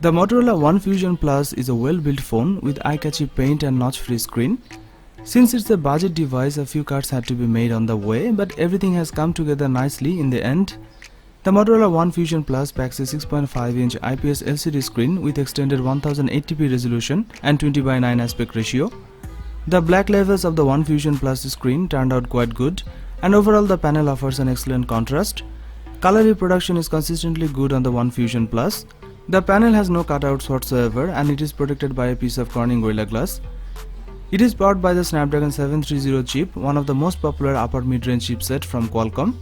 The Motorola One Fusion Plus is a well-built phone with eye-catchy paint and notch-free screen. Since it's a budget device, a few cuts had to be made on the way, but everything has come together nicely in the end. The Motorola One Fusion Plus packs a 6.5-inch IPS LCD screen with extended 1080p resolution and 20:9 aspect ratio. The black levels of the One Fusion Plus screen turned out quite good, and overall the panel offers an excellent contrast. Color reproduction is consistently good on the One Fusion Plus. The panel has no cutouts whatsoever, and it is protected by a piece of Corning Gorilla Glass. It is powered by the Snapdragon 730 chip, one of the most popular upper mid-range chipset from Qualcomm.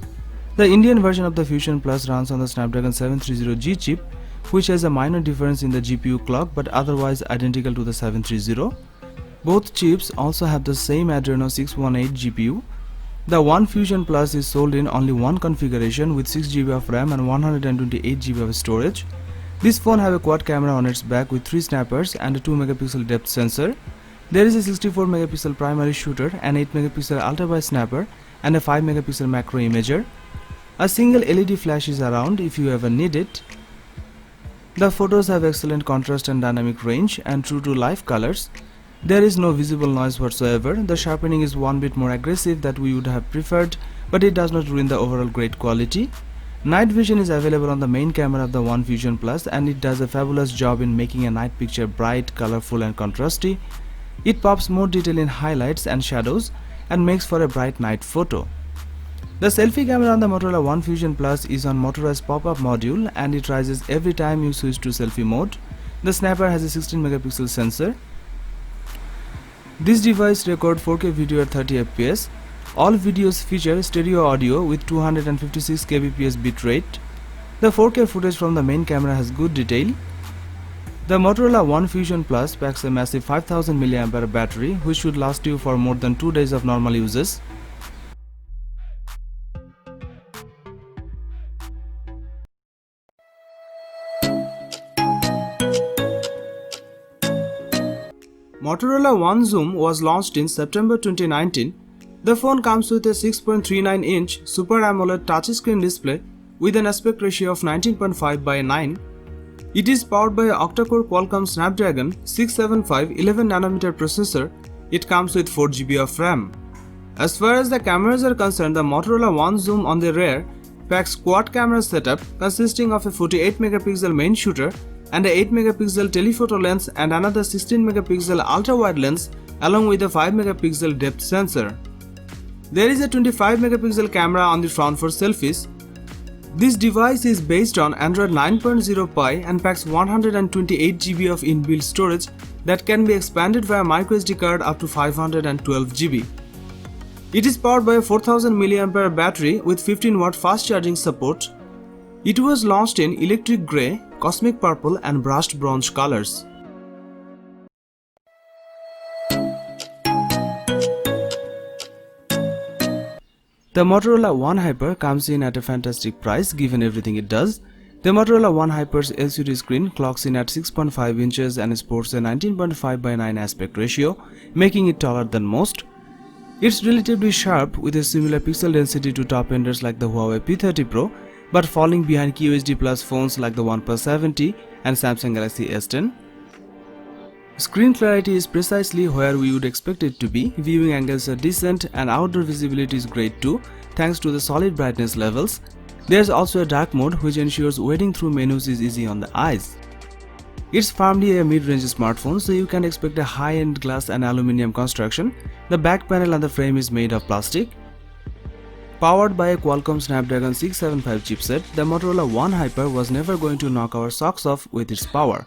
The Indian version of the Fusion Plus runs on the Snapdragon 730G chip, which has a minor difference in the GPU clock but otherwise identical to the 730. Both chips also have the same Adreno 618 GPU. The One Fusion Plus is sold in only one configuration with 6GB of RAM and 128GB of storage. This phone has a quad camera on its back with 3 snappers and a 2MP depth sensor. There is a 64MP primary shooter, an 8MP ultra-wide snapper and a 5MP macro imager. A single LED flash is around if you ever need it. The photos have excellent contrast and dynamic range and true to life colors. There is no visible noise whatsoever. The sharpening is one bit more aggressive than we would have preferred, but it does not ruin the overall great quality. Night vision is available on the main camera of the One Fusion Plus, and it does a fabulous job in making a night picture bright, colorful and contrasty. It pops more detail in highlights and shadows and makes for a bright night photo. The selfie camera on the Motorola One Fusion Plus is on Motorola's pop-up module, and it rises every time you switch to selfie mode. The snapper has a 16MP sensor. This device records 4K video at 30fps. All videos feature stereo audio with 256 kbps bitrate. The 4K footage from the main camera has good detail. The Motorola One Fusion Plus packs a massive 5000 mAh battery, which should last you for more than 2 days of normal uses. Motorola One Zoom was launched in September 2019. The phone comes with a 6.39-inch Super AMOLED touchscreen display with an aspect ratio of 19.5:9. It is powered by an octa-core Qualcomm Snapdragon 675 11nm processor. It comes with 4GB of RAM. As far as the cameras are concerned, the Motorola One Zoom on the rear packs quad camera setup consisting of a 48MP main shooter and a 8MP telephoto lens and another 16MP ultra-wide lens along with a 5MP depth sensor. There is a 25MP camera on the front for selfies. This device is based on Android 9.0 Pie and packs 128GB of inbuilt storage that can be expanded via microSD card up to 512GB. It is powered by a 4000 mAh battery with 15W fast charging support. It was launched in electric grey, cosmic purple and brushed bronze colors. The Motorola One Hyper comes in at a fantastic price given everything it does. The Motorola One Hyper's LCD screen clocks in at 6.5 inches and sports a 19.5:9 aspect ratio, making it taller than most. It's relatively sharp with a similar pixel density to top-enders like the Huawei P30 Pro, but falling behind QHD Plus phones like the OnePlus 70 and Samsung Galaxy S10. Screen clarity is precisely where we would expect it to be, viewing angles are decent and outdoor visibility is great too, thanks to the solid brightness levels. There's also a dark mode which ensures wading through menus is easy on the eyes. It's firmly a mid-range smartphone, so you can expect a high-end glass and aluminium construction. The back panel and the frame is made of plastic. Powered by a Qualcomm Snapdragon 675 chipset, the Motorola One Hyper was never going to knock our socks off with its power.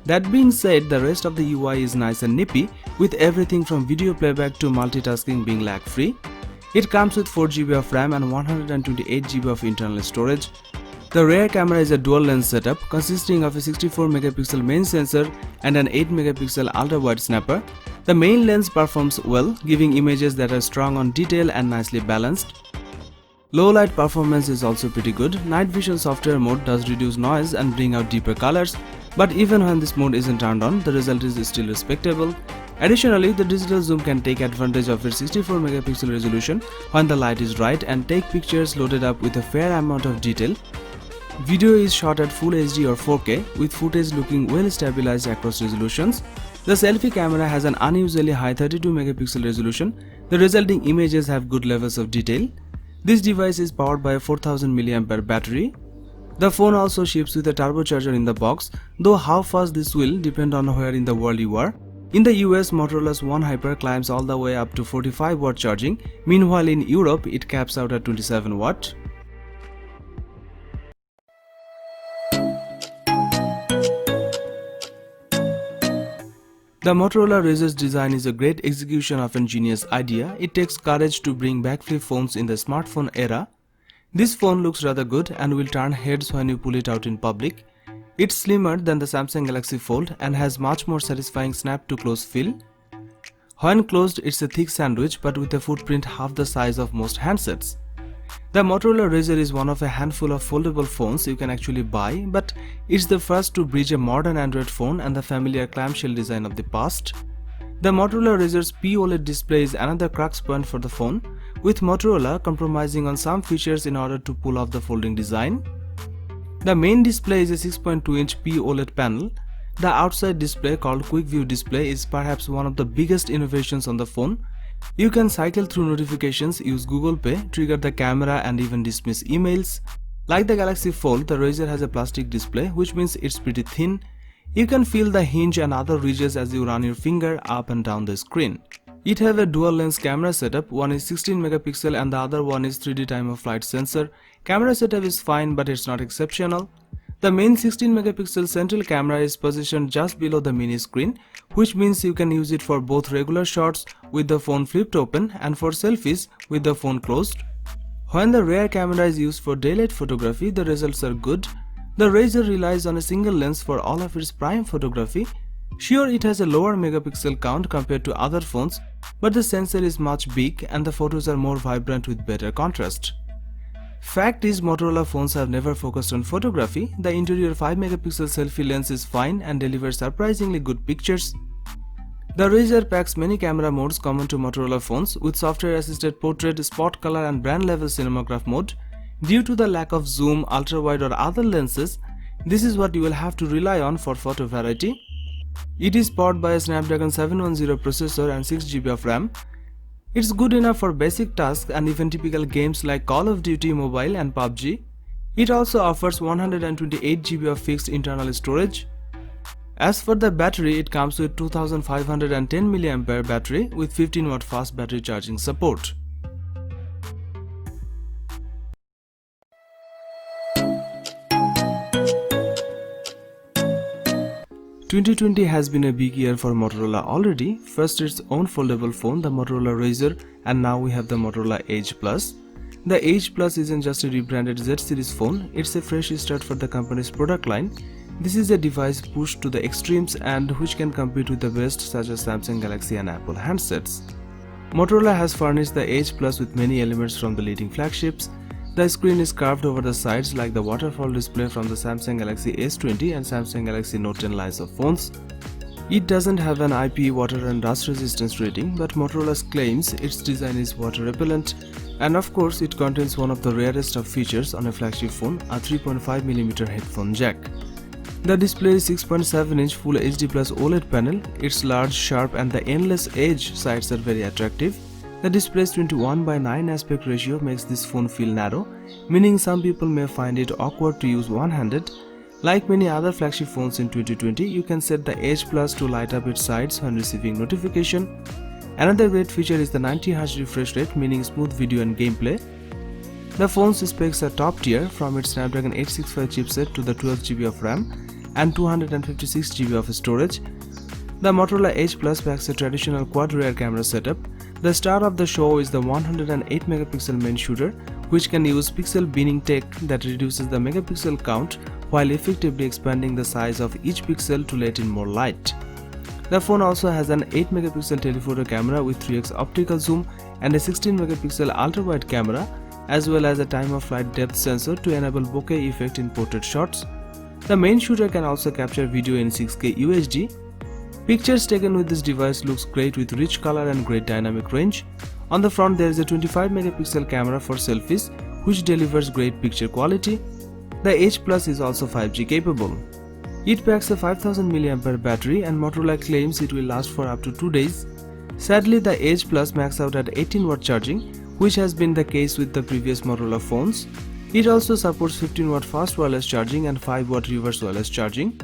That being said, the rest of the UI is nice and nippy, with everything from video playback to multitasking being lag-free. It comes with 4GB of RAM and 128GB of internal storage. The rear camera is a dual lens setup consisting of a 64MP main sensor and an 8MP ultra-wide snapper. The main lens performs well, giving images that are strong on detail and nicely balanced. Low light performance is also pretty good. Night vision software mode does reduce noise and bring out deeper colors, but even when this mode isn't turned on, the result is still respectable. Additionally, the digital zoom can take advantage of its 64MP resolution when the light is right and take pictures loaded up with a fair amount of detail. Video is shot at Full HD or 4K with footage looking well stabilized across resolutions. The selfie camera has an unusually high 32 megapixel resolution. The resulting images have good levels of detail. This device is powered by a 4000 mAh battery. The phone also ships with a turbocharger in the box, though how fast this will depend on where in the world you are. In the US, Motorola's One Hyper climbs all the way up to 45 watt charging. Meanwhile, in Europe, it caps out at 27 watt. The Motorola RAZR's design is a great execution of a genius idea. It takes courage to bring back flip phones in the smartphone era. This phone looks rather good and will turn heads when you pull it out in public. It's slimmer than the Samsung Galaxy Fold and has much more satisfying snap-to-close feel. When closed, it's a thick sandwich but with a footprint half the size of most handsets. The Motorola RAZR is one of a handful of foldable phones you can actually buy, but it's the first to bridge a modern Android phone and the familiar clamshell design of the past. The Motorola RAZR's POLED display is another crux point for the phone, with Motorola compromising on some features in order to pull off the folding design. The main display is a 6.2-inch POLED panel. The outside display, called Quick View Display, is perhaps one of the biggest innovations on the phone. You can cycle through notifications, use Google Pay, trigger the camera and even dismiss emails. Like the Galaxy Fold, the RAZR has a plastic display, which means it's pretty thin. You can feel the hinge and other ridges as you run your finger up and down the screen. It has a dual lens camera setup, one is 16 megapixel and the other one is 3D time of flight sensor. Camera setup is fine but it's not exceptional. The main 16 megapixel central camera is positioned just below the mini screen, which means you can use it for both regular shots with the phone flipped open and for selfies with the phone closed. When the rear camera is used for daylight photography, the results are good. The RAZR relies on a single lens for all of its prime photography. Sure, it has a lower megapixel count compared to other phones, but the sensor is much big and the photos are more vibrant with better contrast. Fact is, Motorola phones have never focused on photography. The interior 5 megapixel selfie lens is fine and delivers surprisingly good pictures. The RAZR packs many camera modes common to Motorola phones, with software assisted portrait, spot color and brand level cinematograph mode. Due to the lack of zoom, ultra-wide or other lenses, this is what you will have to rely on for photo variety. It is powered by a Snapdragon 710 processor and 6GB of RAM. It's good enough for basic tasks and even typical games like Call of Duty Mobile and PUBG. It also offers 128GB of fixed internal storage. As for the battery, it comes with 2510 mAh battery with 15W fast battery charging support. "2020 has been a big year for Motorola already. First its own foldable phone, the Motorola RAZR, and now we have the Motorola Edge Plus. The Edge Plus isn't just a rebranded Z series phone, it's a fresh start for the company's product line. This is a device pushed to the extremes and which can compete with the best such as Samsung Galaxy and Apple handsets. Motorola has furnished the Edge Plus with many elements from the leading flagships. The screen is carved over the sides like the waterfall display from the Samsung Galaxy S20 and Samsung Galaxy Note 10 lines of phones. It doesn't have an IP, water and dust resistance rating, but Motorola claims its design is water repellent, and of course it contains one of the rarest of features on a flagship phone, a 3.5mm headphone jack. The display is 6.7-inch Full HD Plus OLED panel. Its large, sharp and the endless edge sides are very attractive. The display's 21:9 aspect ratio makes this phone feel narrow, meaning some people may find it awkward to use one-handed. Like many other flagship phones in 2020, you can set the Edge Plus to light up its sides when receiving notification. Another great feature is the 90Hz refresh rate, meaning smooth video and gameplay. The phone's specs are top tier, from its Snapdragon 865 chipset to the 12GB of RAM and 256GB of storage. The Motorola Edge Plus packs a traditional quad rear camera setup. The star of the show is the 108MP main shooter, which can use pixel binning tech that reduces the megapixel count while effectively expanding the size of each pixel to let in more light. The phone also has an 8MP telephoto camera with 3x optical zoom and a 16MP ultra-wide camera, as well as a time-of-flight depth sensor to enable bokeh effect in portrait shots. The main shooter can also capture video in 6K UHD. Pictures taken with this device looks great with rich color and great dynamic range. On the front there is a 25MP camera for selfies, which delivers great picture quality. The Edge Plus is also 5G capable. It packs a 5000 mAh battery and Motorola claims it will last for up to 2 days. Sadly, the Edge Plus maxes out at 18W charging, which has been the case with the previous Motorola phones. It also supports 15W fast wireless charging and 5W reverse wireless charging.